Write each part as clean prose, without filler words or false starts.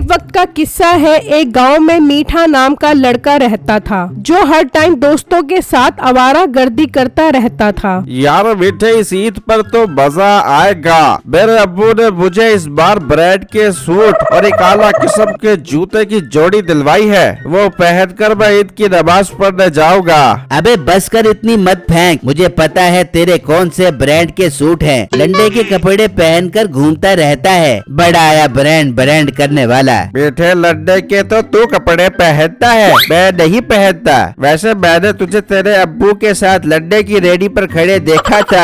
वक्त का किस्सा है। एक गांव में मीठा नाम का लड़का रहता था जो हर टाइम दोस्तों के साथ आवारागर्दी करता रहता था। यार मीठे, इस ईद पर तो मजा आएगा। मेरे अब्बू ने मुझे इस बार ब्रांड के सूट और एक आला किस्म के जूते की जोड़ी दिलवाई है। वो पहनकर मैं ईद की नमाज पढ़ने जाऊंगा। अबे बस कर, इतनी मत फेंक। मुझे पता है तेरे कौन से ब्रांड के सूट हैं। लंडे के कपड़े पहनकर घूमता रहता है, बड़ा आया ब्रांड करने वाला। मीठे लड्डे के तो तू कपड़े पहनता है, मैं नहीं पहनता। वैसे मैंने तुझे तेरे अब्बू के साथ लड्डे की रेडी पर खड़े देखा था।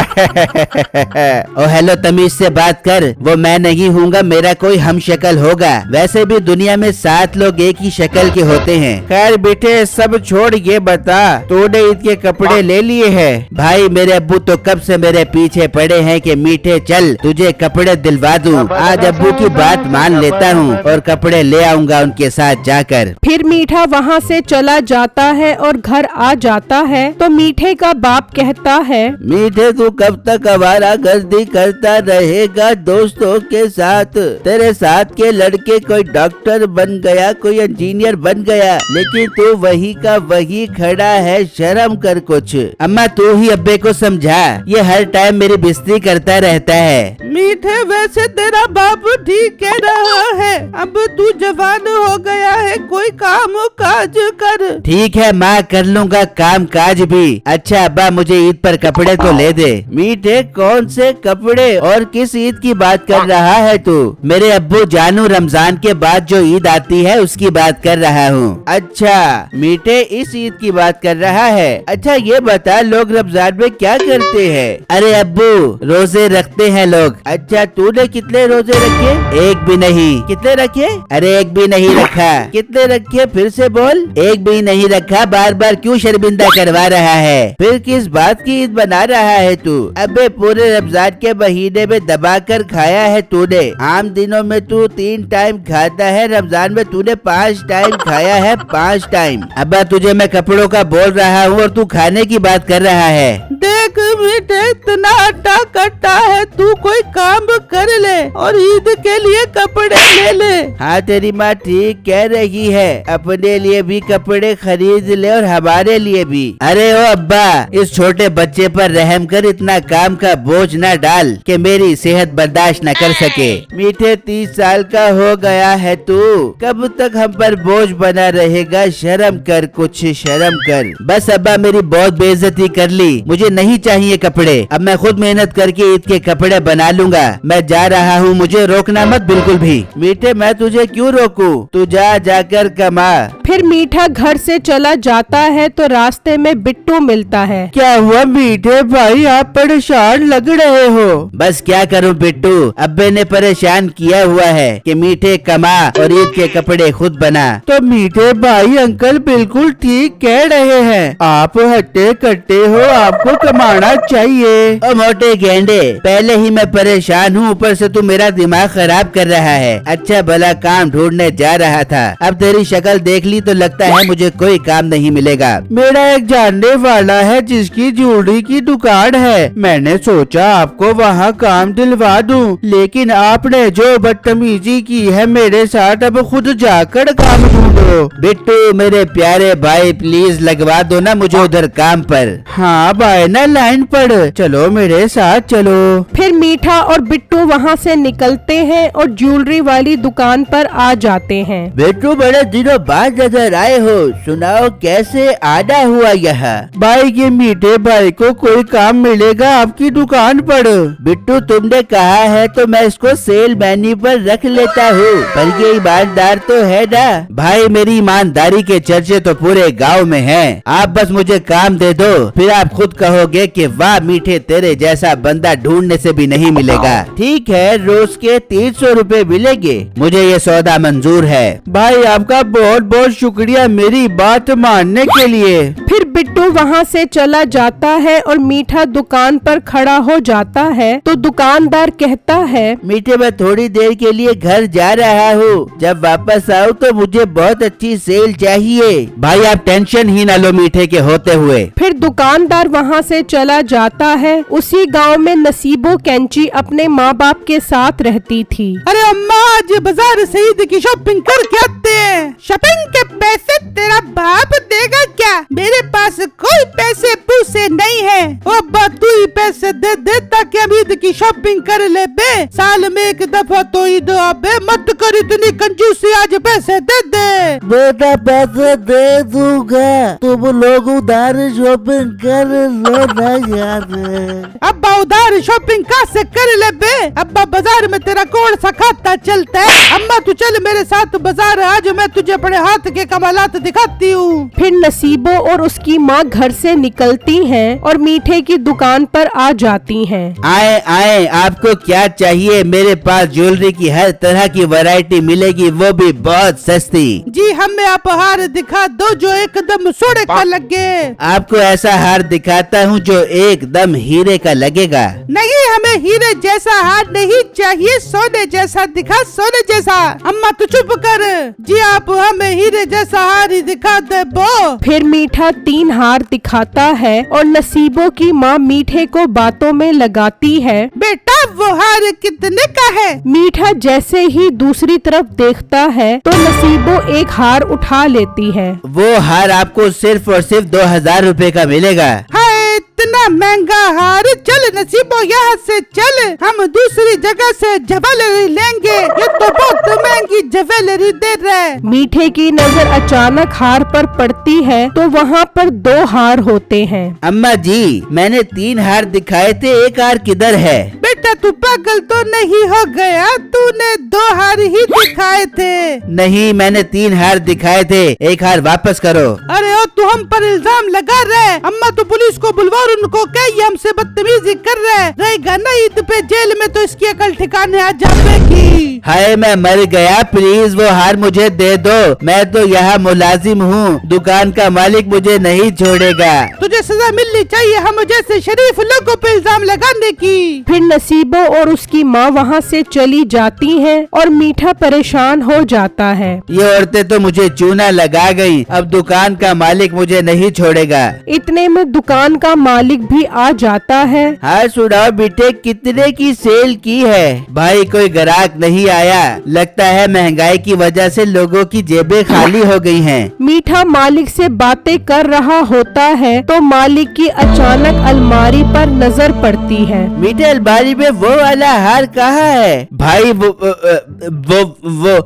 ओ हेलो, तमीज से बात कर। वो मैं नहीं हूँगा, मेरा कोई हम शक्ल होगा। वैसे भी दुनिया में 7 लोग एक ही शक्ल के होते हैं। खैर बेटे, सब छोड़, ये बता तूने ईद के कपड़े ले लिए हैं? भाई मेरे अब्बू तो कब से मेरे पीछे पड़े हैं कि मीठे चल तुझे कपड़े दिलवा दूं। आज अब्बू की बात मान लेता हूँ और कपड़े ले आऊंगा उनके साथ जाकर। फिर मीठा वहाँ से चला जाता है और घर आ जाता है तो मीठे का बाप कहता है, मीठे तू कब तक आवारागर्दी करता रहेगा दोस्तों के साथ? तेरे साथ के लड़के कोई डॉक्टर बन गया, कोई इंजीनियर बन गया, लेकिन तू वही का वही खड़ा है। शर्म कर कुछ। अम्मा तू ही अब्बे को समझा, ये हर टाइम मेरी बिस्ती करता रहता है। मीठे वैसे तेरा बाप ठीक कह रहा है, अब तू जवान हो गया है, कोई काम काज कर। ठीक है माँ, कर लूँगा काम काज भी। अच्छा अब्बा, मुझे ईद पर कपड़े तो ले दे। मीठे कौन से कपड़े और किस ईद की बात कर रहा है तू? मेरे अब्बू जानू, रमजान के बाद जो ईद आती है उसकी बात कर रहा हूँ। अच्छा मीठे, इस ईद की बात कर रहा है। अच्छा ये बता, लोग रमजान में क्या करते हैं? अरे अब्बू, रोजे रखते हैं लोग। अच्छा तूने कितने रोजे रखे? एक भी नहीं। कितने रखे? अरे एक भी नहीं रखा। कितने रखे फिर से बोल। एक भी नहीं रखा। बार बार क्यों शर्मिंदा करवा रहा है? फिर किस बात की ईद बना रहा है तू? अबे पूरे रमजान के महीने में दबा कर खाया है तूने। आम दिनों में तू 3 टाइम खाता है, रमजान में तूने 5 टाइम खाया है, 5 टाइम। अब्बा तुझे मैं कपड़ों का बोल रहा हूँ और तू खाने की बात कर रहा है। देख मीठे, इतना आटा कट्टा है, तू कोई काम कर ले और ईद के लिए कपड़े ले ले। हाँ तेरी माँ ठीक कह रही है, अपने लिए भी कपड़े खरीद ले और हमारे लिए भी। अरे ओ अब्बा, इस छोटे बच्चे पर रहम कर, इतना काम का बोझ न डाल कि मेरी सेहत बर्दाश्त न कर सके। मीठे 30 साल का हो गया है तू, कब तक हम पर बोझ बना रहेगा? शर्म कर, कुछ शर्म कर। बस अब्बा, मेरी बहुत बेइज्जती कर ली। मुझे नहीं चाहिए कपड़े। अब मैं खुद मेहनत करके ईद के कपड़े बना लूंगा। मैं जा रहा हूँ, मुझे रोकना मत बिल्कुल भी। मीठे मैं तुझे क्यों रोकूं? तू जा जाकर कमा। फिर मीठा घर से चला जाता है तो रास्ते में बिट्टू मिलता है। क्या हुआ मीठे भाई, आप परेशान लग रहे हो? बस क्या करूं बिट्टू, अब्बे ने परेशान किया हुआ है कि मीठे कमा और ईद के कपड़े खुद बना। तो मीठे भाई अंकल बिल्कुल ठीक कह रहे हैं, आप हट्टे कट्टे हो, आपको कमाना चाहिए। ओ मोटे गेंडे, पहले ही मैं परेशान हूँ, ऊपर से तू मेरा दिमाग खराब कर रहा है। अच्छा भला काम ढूंढने जा रहा था, अब तेरी शक्ल देख ली तो लगता है मुझे कोई काम नहीं मिलेगा। मेरा एक जानने वाला है जिसकी ज्वेलरी की दुकान है, मैंने सोचा आपको वहाँ काम दिलवा दूं, लेकिन आपने जो बदतमीजी की है मेरे साथ, अब खुद जाकर काम ढूंढो। बिट्टू मेरे प्यारे भाई, प्लीज लगवा दो ना मुझे उधर काम पर। हाँ भाई ना, लाइन पर चलो, मेरे साथ चलो। फिर मीठा और बिट्टू वहाँ से निकलते हैं और ज्वेलरी वाली दुकान पर आ जाते हैं। बिट्टू बड़े दिनों बाद नजर आए हो, सुनाओ कैसे आना हुआ यहाँ? भाई ये मीठे भाई को कोई काम मिलेगा आपकी दुकान पर? बिट्टू तुमने कहा है तो मैं इसको सेल मेन्यू पर रख लेता हूँ, पर ये ईमानदार तो है ना? भाई मेरी ईमानदारी के चर्चे तो पूरे गाँव में हैं। आप बस मुझे काम दे दो, फिर आप खुद कहोगे कि वाह मीठे, तेरे जैसा बंदा ढूंढने से भी नहीं मिलेगा। ठीक है, रोज के 300 रुपए मिलेंगे। मुझे ये सौदा मंजूर है। भाई आपका बहुत बहुत शुक्रिया मेरी बात मानने के लिए। फिर बिट्टू वहाँ से चला जाता है और मीठा दुकान पर खड़ा हो जाता है तो दुकानदार कहता है, मीठे मैं थोड़ी देर के लिए घर जा रहा हूँ, जब वापस आऊँ तो मुझे बहुत अच्छी सेल चाहिए। भाई आप टेंशन ही न लो मीठे के होते हुए। फिर दुकानदार वहाँ से चला जाता है। उसी गांव में नसीबो कैंची अपने माँ बाप के साथ रहती थी। अरे अम्मा आज बाजार से ईद की शॉपिंग करके आते हैं। शॉपिंग के पैसे तेरा बाप देगा क्या? मेरे पास कोई पैसे पूसे नहीं है। ओ अब्बा तू ही पैसे दे दे ताकि हम ईद की शॉपिंग कर ले बे। साल में एक दफा तो ईद आबे, मत कर इतनी कंजूसी, आज पैसे दे दे। बेटा पैसे दे दूंगा, तुम लोग उधार शॉपिंग कर लेना यार। अब्बा उधार शॉपिंग कहाँ से कर ले बे? अब्बा बाजार में तेरा कौन सा खाता चलता है? अम्मा तू चल मेरे साथ बाजार, आज मैं तुझे अपने हाथ के कमालात दिखाती हूँ। फिर नसीबो और उसकी माँ घर से निकलती हैं और मीठे की दुकान पर आ जाती हैं। आए आए, आपको क्या चाहिए? मेरे पास ज्वेलरी की हर तरह की वैरायटी मिलेगी, वो भी बहुत सस्ती। जी हमें आप हार दिखा दो जो एकदम सोने का लगे। आपको ऐसा हार दिखाता हूँ जो एकदम हीरे का लगेगा। नहीं हमें हीरे जैसा हार नहीं चाहिए, सोने जैसा दिखा, सोने जैसा। अम्मा तू चुप कर। जी आप हमें हीरे जैसा हार ही दिखा दे बो। फिर मीठा 3 हार दिखाता है और नसीबो की माँ मीठे को बातों में लगाती है। बेटा वो हार कितने का है? मीठा जैसे ही दूसरी तरफ देखता है तो नसीबो एक हार उठा लेती है। वो हार आपको सिर्फ और सिर्फ 2000 रुपए का मिलेगा। हाय इतना महंगा हार, चल नसीबो यहाँ से चल, हम दूसरी जगह से ज्वेलरी लेंगे, ये तो बहुत महंगी ज्वेलरी दे रहा है। मीठे की नजर अचानक हार पर पड़ती है तो वहाँ पर 2 हार होते हैं। अम्मा जी मैंने 3 हार दिखाए थे, एक हार किधर है? बेटा तू पागल तो नहीं हो गया? तूने 2 हार ही दिखाए थे। नहीं मैंने 3 हार दिखाए थे, एक हार वापस करो। अरे ओ तू हम पर इल्जाम लगा रहे। अम्मा तो पुलिस को बुलवा, उनको क्या ये हमसे बदतमीजी कर रहे हैं। रहेगा ना ईद पे जेल में तो इसकी अकल ठिकाने आ जाएगी। हाय मैं मर गया, प्लीज वो हार मुझे दे दो, मैं तो यहाँ मुलाजिम हूँ, दुकान का मालिक मुझे नहीं छोड़ेगा। तुझे सजा मिलनी चाहिए हम जैसे शरीफ लोगों पे इल्जाम लगाने की। फिर नसीबो और उसकी माँ वहाँ से चली जाती हैं और मीठा परेशान हो जाता है। ये औरतें तो मुझे चूना लगा गयी, अब दुकान का मालिक मुझे नहीं छोड़ेगा। इतने में दुकान का मालिक भी आ जाता है। हाँ सुनाओ बेटे कितने की सेल की है? भाई कोई ग्राहक नहीं आया, लगता है महंगाई की वजह से लोगों की जेबें खाली हो गई हैं। मीठा मालिक से बातें कर रहा होता है तो मालिक की अचानक अलमारी पर नजर पड़ती है। मीठे अलमारी में वो वाला हार कहाँ है? भाई वो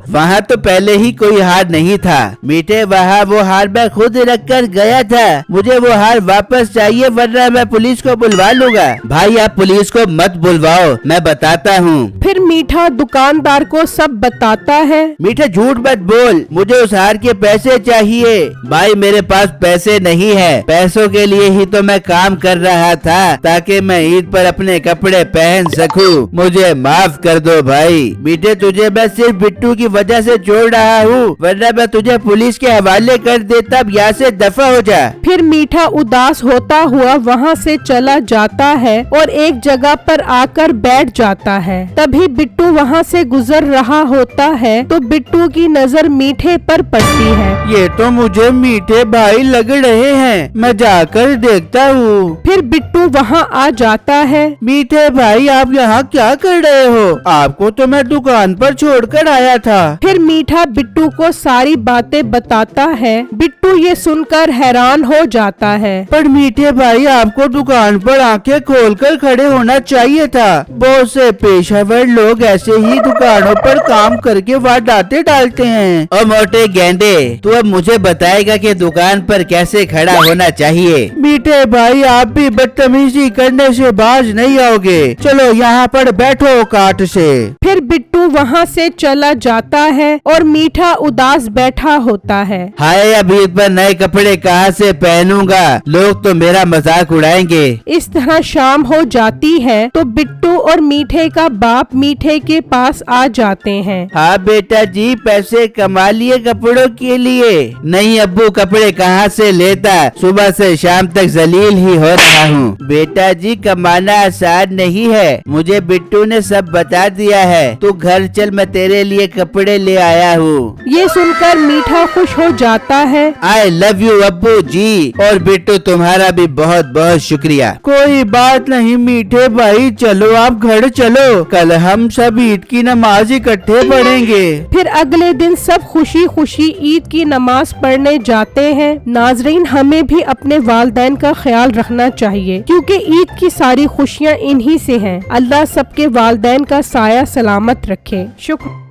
वहाँ तो पहले ही कोई हार नहीं था। मीठे वहाँ वो हार मैं खुद रख कर गया था, मुझे वो हार वापस चाहिए वरना मैं पुलिस को बुलवा लूंगा। भाई आप पुलिस को मत बुलवाओ, मैं बताता हूँ। फिर मीठा दुकानदार को सब बताता है। मीठा झूठ मत बोल, मुझे उस हार के पैसे चाहिए। भाई मेरे पास पैसे नहीं है, पैसों के लिए ही तो मैं काम कर रहा था ताकि मैं ईद पर अपने कपड़े पहन सकूं। मुझे माफ कर दो भाई। मीठे तुझे मैं सिर्फ बिट्टू की वजह से छोड़ रहा हूँ, वरना मैं तुझे पुलिस के हवाले कर देता। अब यहाँ से दफा हो जा। फिर मीठा उदास होता हुआ वहाँ से चला जाता है और एक जगह पर आकर बैठ जाता है। तभी बिट्टू वहाँ से गुजर रहा होता है तो बिट्टू की नजर मीठे पर पड़ती है। ये तो मुझे मीठे भाई लग रहे हैं, मैं जाकर देखता हूँ। फिर बिट्टू वहाँ आ जाता है। मीठे भाई आप यहाँ क्या कर रहे हो? आपको तो मैं दुकान पर छोड़कर आया था। फिर मीठा बिट्टू को सारी बातें बताता है। बिट्टू ये सुनकर हैरान हो जाता है। पर मीठे भाई आपको दुकान पर आंखें खोलकर खड़े होना चाहिए था। बहुत से पेशेवर लोग ऐसे ही दुकानों पर काम करके वारदातें डालते हैं। और मोटे गेंडे तू अब मुझे बताएगा कि दुकान पर कैसे खड़ा होना चाहिए। मीठे भाई आप भी बदतमीजी करने से बाज नहीं आओगे, चलो यहाँ पर बैठो काट से। फिर बिट्टू बिट्टू वहाँ से चला जाता है और मीठा उदास बैठा होता है। हाय, अब ईद पर नए कपड़े कहाँ से पहनूंगा, लोग तो मेरा मजाक उड़ाएंगे। इस तरह शाम हो जाती है तो बिट्टू और मीठे का बाप मीठे के पास आ जाते हैं। हाँ बेटा जी, पैसे कमा लिए कपड़ों के लिए? नहीं अब्बू, कपड़े कहाँ से लेता, सुबह से शाम तक जलील ही हो रहा हूँ। बेटा जी, कमाना आसान नहीं है, मुझे बिट्टू ने सब बता दिया है। तू घर चल, मैं तेरे लिए कपड़े ले आया हूँ। ये सुनकर मीठा खुश हो जाता है। आई लव यू अब्बू जी, और बिट्टू तुम्हारा भी बहुत बहुत शुक्रिया। कोई बात नहीं मीठे भाई, चलो आप घर चलो, कल हम सब ईद की नमाज इकट्ठे पढ़ेंगे। फिर अगले दिन सब खुशी खुशी ईद की नमाज पढ़ने जाते हैं। नाजरीन, हमें भी अपने वालिदैन का ख्याल रखना चाहिए क्योंकि ईद की सारी खुशियाँ इन्हीं से हैं। अल्लाह सबके वालिदैन का साया सलामत रखे। शुक्र।